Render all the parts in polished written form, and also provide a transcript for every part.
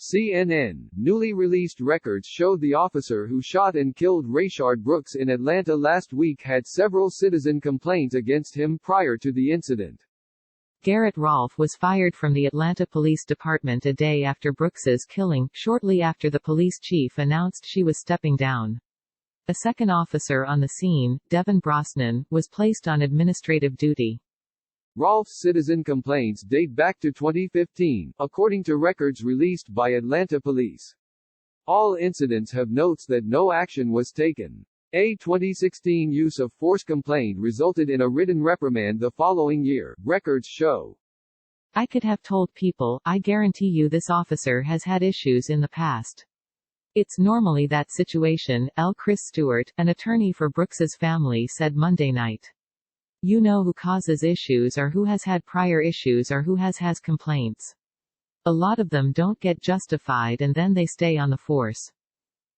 CNN, newly released records showed the officer who shot and killed Rayshard Brooks in Atlanta last week had several citizen complaints against him prior to the incident. Garrett Rolfe was fired from the Atlanta Police Department a day after Brooks's killing, shortly after the police chief announced she was stepping down. A second officer on the scene, Devin Brosnan, was placed on administrative duty. Rolfe's citizen complaints date back to 2015, according to records released by Atlanta Police. All incidents have notes that no action was taken. A 2016 use of force complaint resulted in a written reprimand the following year, records show. I could have told people, I guarantee you this officer has had issues in the past. It's normally that situation, Chris Stewart, an attorney for Brooks's family said Monday night. You know who causes issues or who has had prior issues or who has complaints. A lot of them don't get justified and then they stay on the force.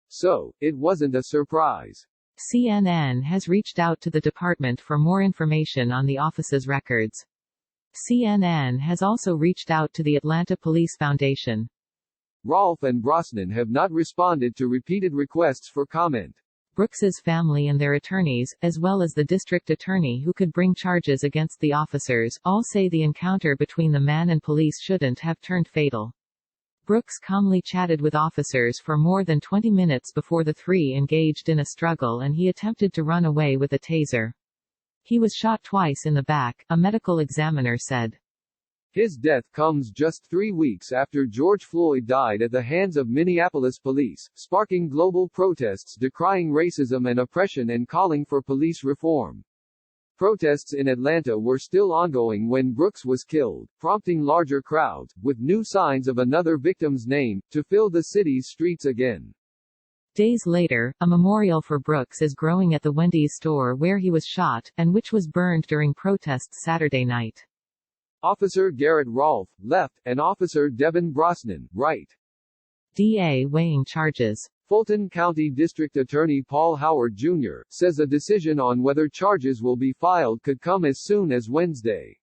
So, it wasn't a surprise. CNN has reached out to the department for more information on the office's records. CNN has also reached out to the Atlanta Police Foundation. Rolfe and Brosnan have not responded to repeated requests for comment. Brooks's family and their attorneys, as well as the district attorney who could bring charges against the officers, all say the encounter between the man and police shouldn't have turned fatal. Brooks calmly chatted with officers for more than 20 minutes before the three engaged in a struggle and he attempted to run away with a taser. He was shot twice in the back, a medical examiner said. His death comes just 3 weeks after George Floyd died at the hands of Minneapolis police, sparking global protests decrying racism and oppression and calling for police reform. Protests in Atlanta were still ongoing when Brooks was killed, prompting larger crowds, with new signs of another victim's name, to fill the city's streets again. Days later, a memorial for Brooks is growing at the Wendy's store where he was shot, and which was burned during protests Saturday night. Officer Garrett Rolfe, left, and Officer Devin Brosnan, right. DA weighing charges. Fulton County District Attorney Paul Howard, Jr., says a decision on whether charges will be filed could come as soon as Wednesday.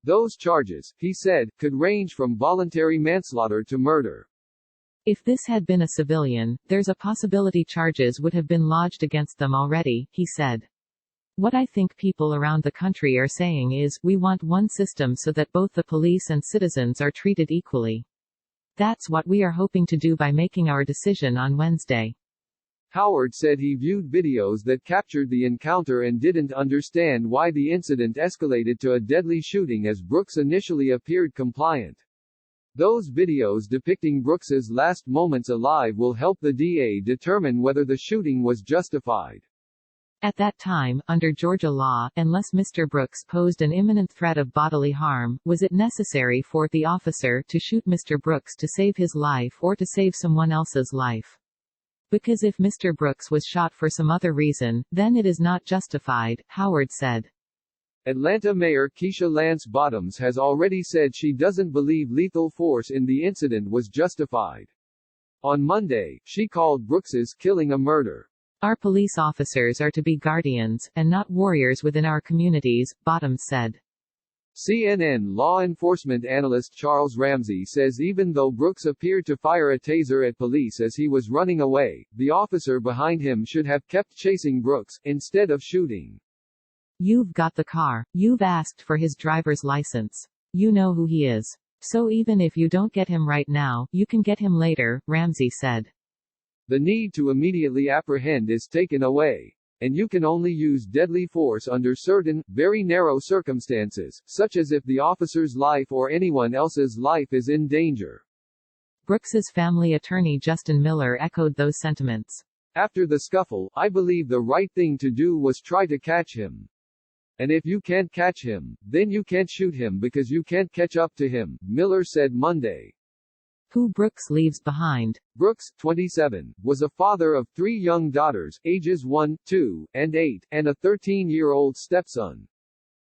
Those charges, he said, could range from voluntary manslaughter to murder. If this had been a civilian, there's a possibility charges would have been lodged against them already, he said. What I think people around the country are saying is, we want one system so that both the police and citizens are treated equally. That's what we are hoping to do by making our decision on Wednesday. Howard said he viewed videos that captured the encounter and didn't understand why the incident escalated to a deadly shooting as Brooks initially appeared compliant. Those videos depicting Brooks's last moments alive will help the DA determine whether the shooting was justified. At that time, under Georgia law, unless Mr. Brooks posed an imminent threat of bodily harm, was it necessary for the officer to shoot Mr. Brooks to save his life or to save someone else's life? Because if Mr. Brooks was shot for some other reason, then it is not justified, Howard said. Atlanta Mayor Keisha Lance Bottoms has already said she doesn't believe lethal force in the incident was justified. On Monday, she called Brooks's killing a murder. Our police officers are to be guardians, and not warriors within our communities, Bottoms said. CNN law enforcement analyst Charles Ramsey says even though Brooks appeared to fire a taser at police as he was running away, the officer behind him should have kept chasing Brooks, instead of shooting. You've got the car. You've asked for his driver's license. You know who he is. So even if you don't get him right now, you can get him later, Ramsey said. The need to immediately apprehend is taken away. And you can only use deadly force under certain, very narrow circumstances, such as if the officer's life or anyone else's life is in danger. Brooks's family attorney Justin Miller echoed those sentiments. After the scuffle, I believe the right thing to do was try to catch him. And if you can't catch him, then you can't shoot him because you can't catch up to him, Miller said Monday. Who Brooks leaves behind. Brooks, 27, was a father of 3 young daughters, ages 1, 2, and 8, and a 13-year-old stepson.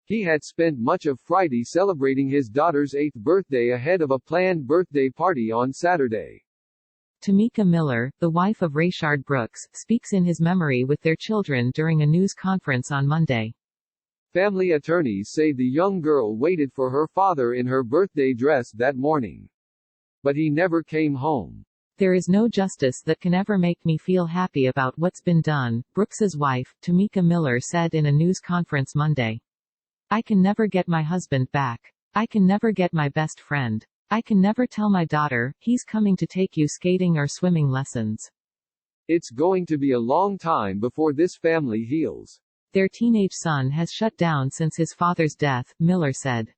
He had spent much of Friday celebrating his daughter's 8th birthday ahead of a planned birthday party on Saturday. Tamika Miller, the wife of Rayshard Brooks, speaks in his memory with their children during a news conference on Monday. Family attorneys say the young girl waited for her father in her birthday dress that morning. But he never came home. There is no justice that can ever make me feel happy about what's been done, Brooks's wife, Tamika Miller said in a news conference Monday. I can never get my husband back. I can never get my best friend. I can never tell my daughter, he's coming to take you skating or swimming lessons. It's going to be a long time before this family heals. Their teenage son has shut down since his father's death, Miller said.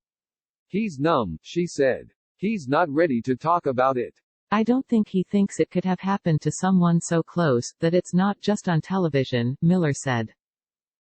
He's numb, she said. He's not ready to talk about it. I don't think he thinks it could have happened to someone so close, that it's not just on television, Miller said.